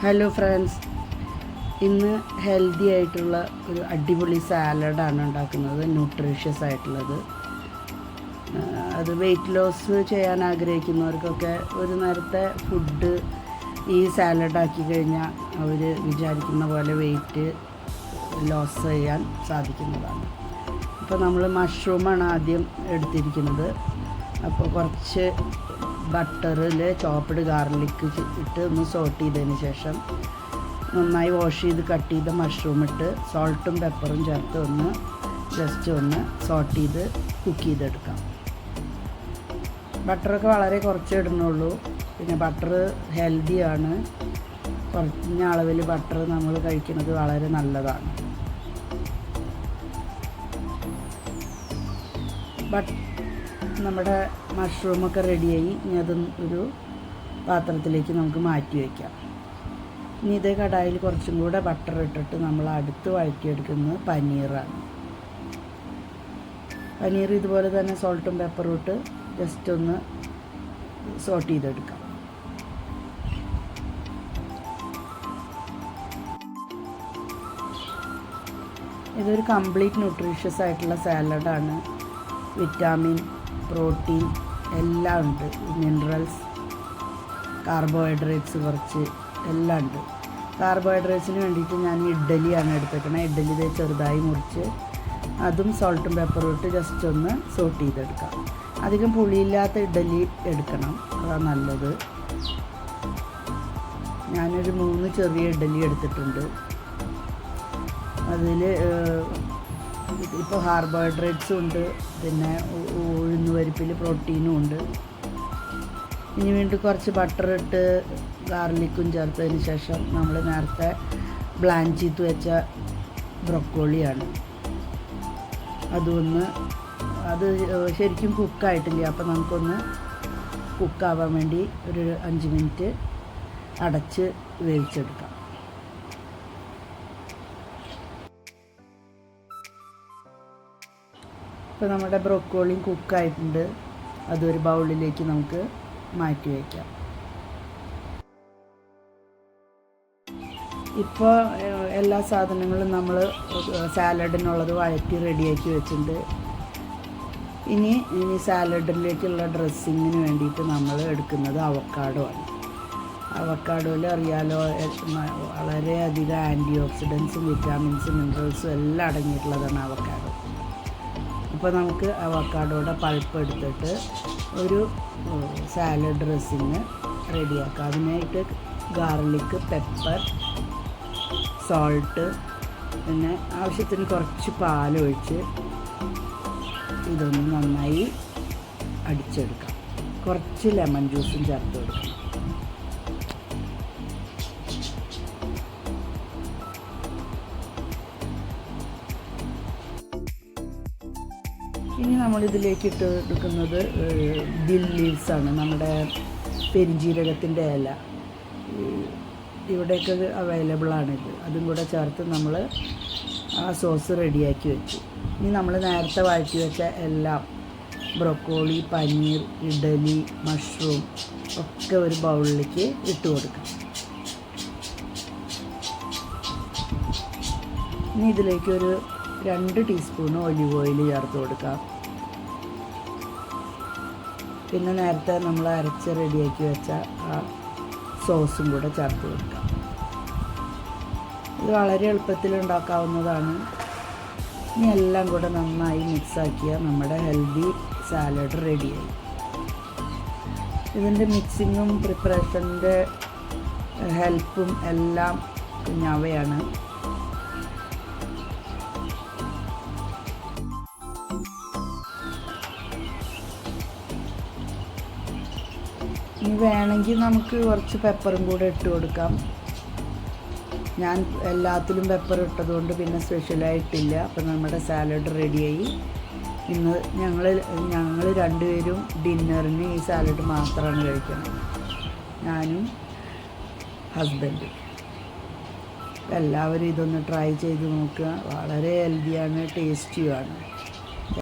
Hello friends, ഇന്ന് healthy ആയിട്ടുള്ള ഒരു അടിപൊളി സാലഡാണ് ഉണ്ടാക്കുന്നത്. ന്യൂട്രീഷ്യസ് ആയിട്ടുള്ളത്. അത് വെയിറ്റ് ലോസ് ചെയ്യാൻ ആഗ്രഹിക്കുന്നവർക്കൊക്കെ ഒരു നേരത്തെ ഫുഡ് ഈ സാലഡാക്കി കഴിഞ്ഞാൽ അവർ വിചാരിക്കുന്ന പോലെ വെയിറ്റ് ലോസ് ചെയ്യാൻ സാധിക്കുന്നതാണ്. അപ്പോൾ നമ്മൾ മഷ്റൂമാണ് ആദ്യം എടുത്തിരിക്കുന്നത്. അപ്പോൾ കുറച്ച് ബട്ടറിൽ ചോപ്പ്ഡ് ഗാർലിക്ക് ഇട്ട് ഒന്ന് സോട്ട് ചെയ്തതിന് ശേഷം നന്നായി വാഷ് ചെയ്ത് കട്ട് ചെയ്ത മഷ്റൂം ഇട്ട് സോൾട്ടും പെപ്പറും ചേർത്ത് ജസ്റ്റ് ഒന്ന് സോട്ട് ചെയ്ത് കുക്ക് ചെയ്തെടുക്കാം. ബട്ടറൊക്കെ വളരെ കുറച്ച് ഇടണുള്ളൂ. പിന്നെ ബട്ടർ ഹെൽത്തിയാണ്. കുറഞ്ഞ അളവിൽ ബട്ടർ നമ്മൾ കഴിക്കുന്നത് വളരെ നല്ലതാണ്. നമ്മുടെ മഷ്റൂമൊക്കെ റെഡിയായി. ഇനി അത് ഒരു പാത്രത്തിലേക്ക് നമുക്ക് മാറ്റി വയ്ക്കാം. ഇനി ഇതേ കടായിൽ കുറച്ചും കൂടെ ബട്ടർ ഇട്ടിട്ട് നമ്മൾ അടുത്ത് വഴറ്റിയെടുക്കുന്നത് പനീറാണ്. പനീർ ഇതുപോലെ തന്നെ സോൾട്ടും പെപ്പറും ഇട്ട് ജസ്റ്റ് ഒന്ന് സോട്ട് ചെയ്തെടുക്കാം. ഇതൊരു കംപ്ലീറ്റ് ന്യൂട്രീഷ്യസ് ആയിട്ടുള്ള സാലഡാണ്. വിറ്റാമിൻ, പ്രോട്ടീൻ എല്ലാം ഉണ്ട്. മിനറൽസ്, കാർബോഹൈഡ്രേറ്റ്സ് കുറച്ച് എല്ലാം ഉണ്ട്. കാർബോഹൈഡ്രേറ്റ്സിന് വേണ്ടിയിട്ട് ഞാൻ ഇഡ്ഡലിയാണ് എടുത്തേക്കുന്നത്. ഇഡ്ഡലി ചെറുതായി മുറിച്ച് അതും സോൾട്ടും പെപ്പറും ഇട്ട് ജസ്റ്റ് ഒന്ന് സോട്ട് ചെയ്തെടുക്കാം. അധികം പുളിയില്ലാത്ത ഇഡ്ഡലി എടുക്കണം, അതാണ് നല്ലത്. ഞാനൊരു 3 ചെറിയ ഇഡ്ഡലി എടുത്തിട്ടുണ്ട്. അതിൽ ഇപ്പോൾ കാർബോഹൈഡ്രേറ്റ്സും ഉണ്ട്, പിന്നെ ഉഴുന്ന് പരിപ്പിൽ പ്രോട്ടീനും ഉണ്ട്. ഇനി വീണ്ടും കുറച്ച് ബട്ടർ ഇട്ട് ഗാർലിക്കും ചേർത്തതിന് ശേഷം നമ്മൾ നേരത്തെ ബ്ലാഞ്ച് ചെയ്ത് വെച്ച ബ്രൊക്കോളിയാണ്. അത് ശരിക്കും കുക്കായിട്ടില്ല. അപ്പോൾ നമുക്കൊന്ന് കുക്കാവാൻ വേണ്ടി ഒരു 5 മിനിറ്റ് അടച്ച് വേവിച്ചെടുക്കാം. ഇപ്പോൾ നമ്മുടെ ബ്രൊക്കോളിയും കുക്കായിട്ടുണ്ട്. അതൊരു ബൗളിലേക്ക് നമുക്ക് മാറ്റി വയ്ക്കാം. ഇപ്പോൾ എല്ലാ സാധനങ്ങളും നമ്മൾ സാലഡിനുള്ളത് വഴറ്റി റെഡിയാക്കി വെച്ചിട്ടുണ്ട്. ഇനി സാലഡിലേക്കുള്ള ഡ്രസ്സിങ്ങിന് വേണ്ടിയിട്ട് നമ്മൾ എടുക്കുന്നത് അവക്കാഡോ ആണ്. അവക്കാഡോയിൽ അറിയാലോ, വളരെയധികം ആൻറ്റി ഓക്സിഡൻസും വിറ്റാമിൻസും മിനറൽസും എല്ലാം അടങ്ങിയിട്ടുള്ളതാണ് അവക്കാഡോ. അപ്പോൾ നമുക്ക് അവക്കാഡോയുടെ പൾപ്പ് എടുത്തിട്ട് ഒരു സാലഡ് ഡ്രസ്സിങ് റെഡിയാക്കാം. അതിനായിട്ട് ഗാർലിക്ക്, പെപ്പർ, സോൾട്ട്, പിന്നെ ആവശ്യത്തിന് കുറച്ച് പാലൊഴിച്ച് ഇതൊന്ന് നന്നായി അടിച്ചെടുക്കാം. കുറച്ച് ലെമൺ ജ്യൂസും ചേർത്ത് കൊടുക്കണം. ഇനി നമ്മളിതിലേക്ക് എടുക്കുന്നത് ഡിൽ ലീവ്സാണ്. നമ്മുടെ പെരിഞ്ജീരകത്തിൻ്റെ ഇല ഇവിടെയൊക്കെ അവൈലബിളാണിത്. അതും കൂടെ ചേർത്ത് നമ്മൾ ആ സോസ് റെഡിയാക്കി വെച്ചു. ഇനി നമ്മൾ നേരത്തെ വഴറ്റി വെച്ച എല്ലാം ബ്രൊക്കോളി, പനീർ, ഇഡലി, മഷ്റൂം ഒക്കെ ഒരു ബൗളിലേക്ക് ഇട്ട് കൊടുക്കാം. ഇനി ഇതിലേക്ക് ഒരു 2 ടീസ്പൂൺ ഒലിവ് ഓയിൽ ചേർത്ത് കൊടുക്കാം. പിന്നെ നേരത്തെ നമ്മൾ അരച്ച് റെഡിയാക്കി വെച്ച ആ സോസും കൂടെ ചേർത്ത് കൊടുക്കാം. ഇത് വളരെ എളുപ്പത്തിൽ ഉണ്ടാക്കാവുന്നതാണ്. ഇനി എല്ലാം കൂടെ നന്നായി മിക്സാക്കിയാൽ നമ്മുടെ ഹെൽത്തി സാലഡ് റെഡിയായി. ഇതിൻ്റെ മിക്സിങ്ങും പ്രിപ്പറേഷൻ്റെ ഹെൽപ്പും എല്ലാം കുഞ്ഞാവയാണ്. ഇനി വേണമെങ്കിൽ നമുക്ക് കുറച്ച് പെപ്പറും കൂടെ ഇട്ട് കൊടുക്കാം. ഞാൻ എല്ലാത്തിലും പെപ്പർ ഇട്ടതുകൊണ്ട് പിന്നെ സ്പെഷ്യലായിട്ടില്ല. അപ്പം നമ്മുടെ സാലഡ് റെഡിയായി. ഇന്ന് ഞങ്ങൾ 2 പേരും ഡിന്നറിന് ഈ സാലഡ് മാത്രമാണ് കഴിക്കുന്നത്, ഞാനും ഹസ്ബൻഡും. എല്ലാവരും ഇതൊന്ന് ട്രൈ ചെയ്ത് നോക്കുക. വളരെ ഹെൽത്തിയാണ്, ടേസ്റ്റിയുമാണ്.